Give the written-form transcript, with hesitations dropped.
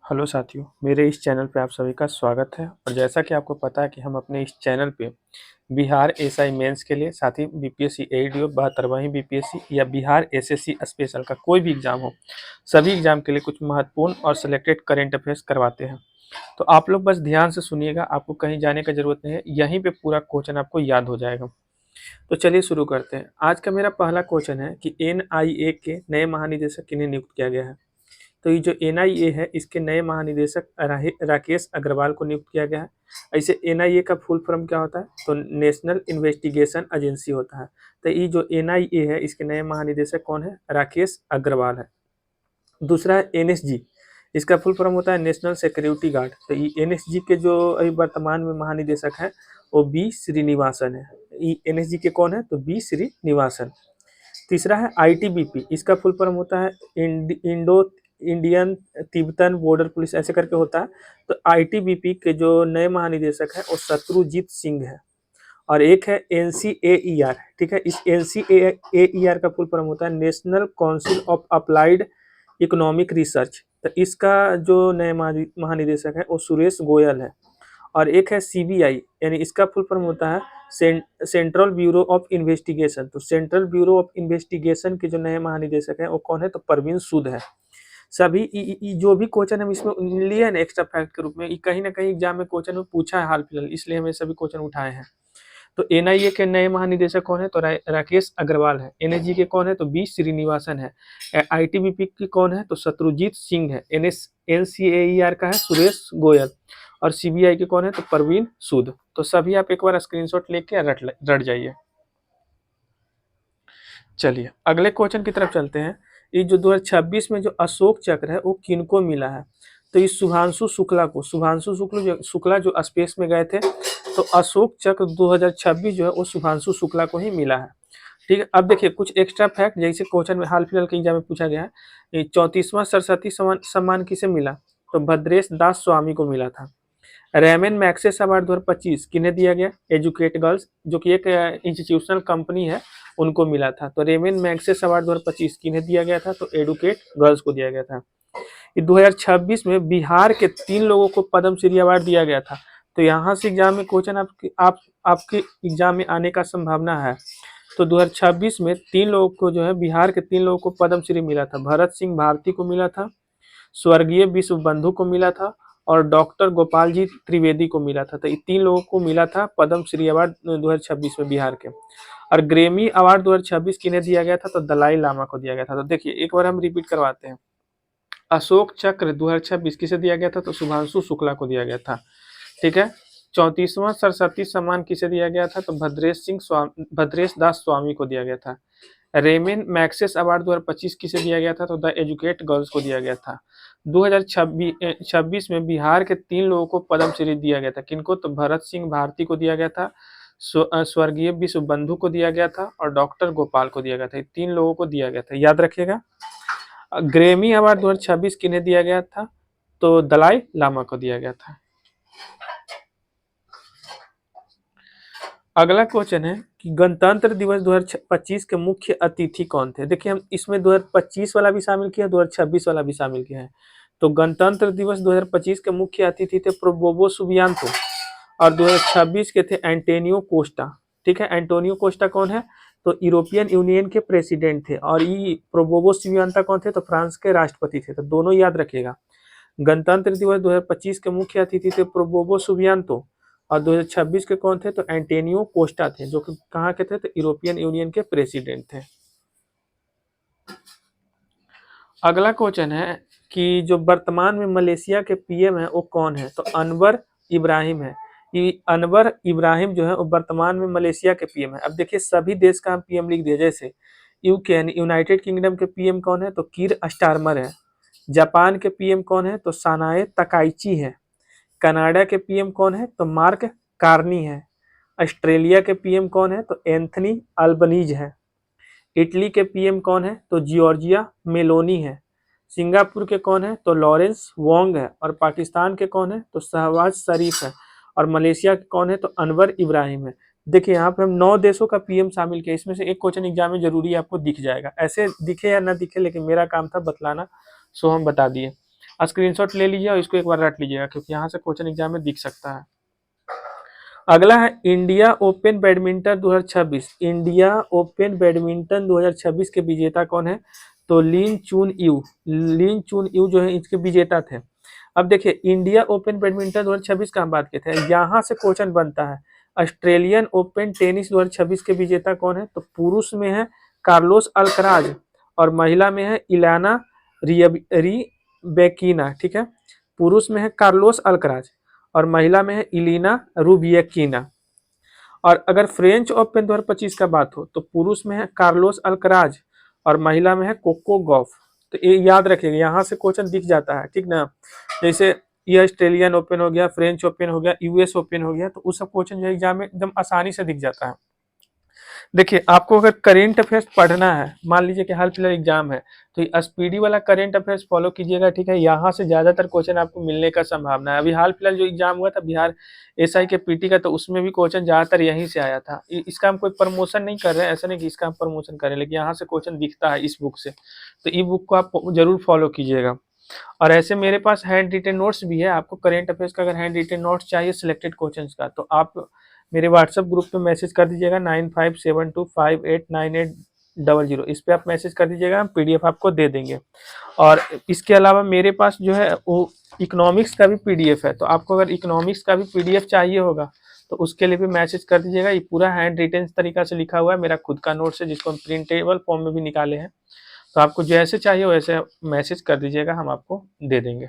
Hello साथियों, मेरे इस चैनल पे आप सभी का स्वागत है। और जैसा कि आपको पता है कि हम अपने इस चैनल पे बिहार एसआई मेंस के लिए, साथ ही बीपीएससी एडीओ 72वीं बीपीएससी या बिहार एसएससी स्पेशल का कोई भी एग्जाम हो, सभी एग्जाम के लिए कुछ महत्वपूर्ण और सिलेक्टेड करेंट अफेयर्स करवाते हैं। तो आप लोग बस ध्यान से सुनिएगा, आपको कहीं जाने का जरूरत नहीं है, यहीं पे पूरा क्वेश्चन आपको याद हो जाएगा। तो चलिए शुरू करते हैं। आज का मेरा पहला क्वेश्चन है कि एनआईए के नए महानिदेशक किन्हें नियुक्त किया गया है। तो ये जो एनआईए है, इसके नए महानिदेशक राकेश अग्रवाल को नियुक्त किया गया है। ऐसे एनआईए का फुल फॉर्म क्या होता है, तो नेशनल इन्वेस्टिगेशन एजेंसी होता है। तो ये जो एनआईए है, इसके नए महानिदेशक कौन है, राकेश अग्रवाल है। दूसरा है एनएसजी, इसका फुल फॉर्म होता है नेशनल सिक्योरिटी गार्ड। तो ये एनएसजी के जो अभी वर्तमान में महानिदेशक है वो बी श्रीनिवासन है। ये एनएसजी के कौन है, तो बी श्रीनिवासन। तीसरा है आईटीबीपी, इसका फुल फॉर्म होता है Indo Indian Tibetan border police, ऐसे करके होता है। तो आईटीबीपी के जो नए महानिदेशक है वो शत्रुजीत सिंह है। और एक है एनसीएईआर, ठीक है। इस एनसीएईआर का फुल फॉर्म होता है national council of applied economic research. तो इसका जो नए महानिदेशक है वो सुरेश गोयल है। और एक है सीबीआई, यानी इसका फुल फॉर्म होता है सेंट्रल ब्यूरो ऑफ इन्वेस्टिगेशन। तो सेंट्रल ब्यूरो ऑफ इन्वेस्टिगेशन के जो नए महानिदेशक हैं वो कौन है, तो परवीन सूद है। सभी जो भी क्वेश्चन हम इसमें लिए ना एक्स्ट्रा फैक्ट के रूप में, ये कहीं ना कहीं एग्जाम में क्वेश्चन में पूछा है हाल फिलहाल, इसलिए हमें सभी क्वेश्चन उठाए हैं। तो एनआईए के नए महानिदेशक कौन है, तो राकेश अग्रवाल है। एनएसजी के कौन है, तो बी श्रीनिवासन है। आईटीबीपी की कौन है, तो शत्रुजीत सिंह है। एनसीएईआर का है सुरेश गोयल। और सीबीआई के कौन है, तो परवीन सूद। तो सभी आप एक बार स्क्रीनशॉट लेके रट जाइए। चलिए अगले क्वेश्चन की तरफ चलते हैं। ये जो 2026 में जो अशोक चक्र है वो किनको मिला है, तो ये शुभांशु शुक्ला जो स्पेस में गए थे, तो अशोक चक्र 2026 जो है वो शुभांशु शुक्ला को ही मिला है। ठीक है। अब देखिए कुछ एक्स्ट्रा फैक्ट, जैसे क्वेश्चन में हाल फिलहाल के एग्जाम में पूछा गया है, ये 34वां सरस्वती सम्मान किसे मिला, तो भद्रेश दास स्वामी को मिला था। रेमन मैक्सेस अवार्ड 2025 किन्हें दिया गया, एजुकेट गर्ल्स, जो कि एक इंस्टीट्यूशनल कंपनी है, उनको मिला था। तो रेमन मैक्सेस अवार्ड 2025 किन्हें दिया गया था, तो एडुकेट गर्ल्स को दिया गया था। 2026 में बिहार के 3 लोगों को पद्मश्री अवार्ड दिया गया था। तो यहाँ से एग्जाम में क्वेश्चन आपके एग्जाम में आने का संभावना है। तो 2026 में 3 लोगों को जो है, बिहार के 3 लोगों को पद्मश्री मिला था। भरत सिंह भारती को मिला था, स्वर्गीय विश्व बंधु को मिला था, और डॉक्टर गोपाल जी त्रिवेदी को मिला था। तो ये 3 लोगों को मिला था पद्मश्री अवार्ड 2026 में बिहार के। और ग्रेमी अवार्ड 2026 किन्हें दिया गया था, तो दलाई लामा को दिया गया था। तो देखिए एक बार हम रिपीट करवाते हैं। अशोक चक्र 2026 किसे दिया गया था, तो शुभांशु शुक्ला को दिया गया था। ठीक है। 34वां सरस्वती सम्मान किसे दिया गया था, तो भद्रेश दास स्वामी को दिया गया था। रेमेन मैक्सेस अवार्ड 2025 किसे दिया गया था, तो द एजुकेट गर्ल्स को दिया गया था। 2026 में बिहार के 3 लोगों को पद्मश्री दिया गया था। किनको, तो भरत सिंह भारती को दिया गया था, स्वर्गीय विश्व बंधु को दिया गया था, और डॉक्टर गोपाल को दिया गया था। 3 लोगों को दिया गया था, याद रखिएगा। ग्रेमी अवार्ड 2026 किन्हें दिया गया था, तो दलाई लामा को दिया गया था। अगला क्वेश्चन है कि गणतंत्र दिवस 2025 के मुख्य अतिथि कौन थे। देखिए हम इसमें 2025 वाला भी शामिल किया, 2026 वाला भी शामिल किया है। तो गणतंत्र दिवस 2025 के मुख्य अतिथि थे प्रोबोवो सुबियांतो, और 2026 के थे एंटोनियो कोस्टा। ठीक है। एंटोनियो कोस्टा कौन है, तो यूरोपियन यूनियन के प्रेसिडेंट थे। और ये प्रोबोवो सुबियांतो कौन थे, तो फ्रांस के राष्ट्रपति थे। तो दोनों याद रखिएगा। गणतंत्र दिवस 2025 के मुख्य अतिथि थे प्रोबोवो सुबियांतो, और 2026 के कौन थे, तो एंटोनियो कोस्टा थे, जो कि कहाँ के थे, तो यूरोपियन यूनियन के प्रेसिडेंट थे। अगला क्वेश्चन है कि जो वर्तमान में मलेशिया के पीएम है वो कौन है, तो अनवर इब्राहिम है। ये अनवर इब्राहिम जो है वो वर्तमान में मलेशिया के पीएम है। अब देखिए सभी देश का हम पीएम लिख दिए, जैसे यूके यूनाइटेड किंगडम के पीएम कौन है, तो कीर स्टारमर है। जापान के पीएम कौन है, तो सानाए तकाइची है। कनाडा के पीएम कौन है, तो मार्क कार्नी है। ऑस्ट्रेलिया के पीएम कौन है, तो एंथनी अल्बनीज है। इटली के पीएम कौन है, तो जॉर्जिया मेलोनी है। सिंगापुर के कौन है, तो लॉरेंस वोंग है। और पाकिस्तान के कौन है, तो शहबाज शरीफ है। और मलेशिया के कौन है, तो अनवर इब्राहिम है। देखिए यहाँ पे हम 9 देशों का पीएम शामिल किया, इसमें से एक क्वेश्चन एग्जाम में जरूरी आपको दिख जाएगा, ऐसे दिखे या ना दिखे, लेकिन मेरा काम था बतलाना, सो हम बता दिए। स्क्रीनशॉट ले लीजिए और इसको एक बार रट लीजिएगा, क्योंकि यहाँ से क्वेश्चन एग्जाम में दिख सकता है। अगला है India open badminton 2026। India open badminton 2026 के विजेता कौन है? तो लिन चुन यू। लिन चुन यू जो है इसके विजेता थे। अब देखिए इंडिया ओपन बैडमिंटन 2026 का हम बात करते हैं, यहाँ से क्वेश्चन बनता है ऑस्ट्रेलियन ओपन टेनिस 2026 के विजेता कौन है? तो पुरुष में है कार्लोस अल्कराज और महिला में है इलाना रिबेकिना। ठीक है, पुरुष में है कार्लोस अल्कराज और महिला में है इलिना रुबियाकिना। और अगर फ्रेंच ओपन 2025 का बात हो तो पुरुष में है कार्लोस अल्कराज और महिला में है कोको गॉफ। तो ये याद रखिएगा, यहाँ से क्वेश्चन दिख जाता है, ठीक ना। जैसे ये ऑस्ट्रेलियन ओपन हो गया, फ्रेंच ओपन हो गया, यूएस ओपन हो गया, तो उस सब क्वेश्चन जो एग्जाम में एकदम आसानी से दिख जाता है। देखिए आपको अगर करेंट अफेयर्स पढ़ना है, मान लीजिए कि हाल फिलहाल एग्जाम है, तो ये स्पीडी वाला करेंट अफेयर्स फॉलो कीजिएगा, ठीक है। यहाँ से ज्यादातर क्वेश्चन आपको मिलने का संभावना है। अभी हाल फिलहाल जो एग्जाम हुआ था बिहार एसआई के पीटी का, तो उसमें भी क्वेश्चन ज्यादातर यहीं से आया था। इसका हम कोई प्रमोशन नहीं कर रहे हैं, ऐसा नहीं कि इसका हम प्रमोशन करें, लेकिन यहाँ से क्वेश्चन दिखता है इस बुक से, तो ई बुक को आप जरूर फॉलो कीजिएगा। और ऐसे मेरे पास हैंड रिटेन नोट्स भी है। आपको करेंट अफेयर्स का अगर हैंड रिटेन नोट्स चाहिए सिलेक्टेड क्वेश्चंस का, तो आप मेरे व्हाट्सएप ग्रुप पे मैसेज कर दीजिएगा 9572589800। इस पे आप मैसेज कर दीजिएगा, हम पीडीएफ आपको दे देंगे। और इसके अलावा मेरे पास जो है वो इकोनॉमिक्स का भी पीडीएफ है, तो आपको अगर इकोनॉमिक्स का भी पीडीएफ चाहिए होगा तो उसके लिए भी मैसेज कर दीजिएगा। ये पूरा हैंड रिटेन तरीका से लिखा हुआ है, मेरा खुद का नोट्स है जिसको हम प्रिंटेबल फॉर्म में भी निकाले हैं। तो आपको जैसे चाहिए वैसे मैसेज कर दीजिएगा, हम आपको दे देंगे।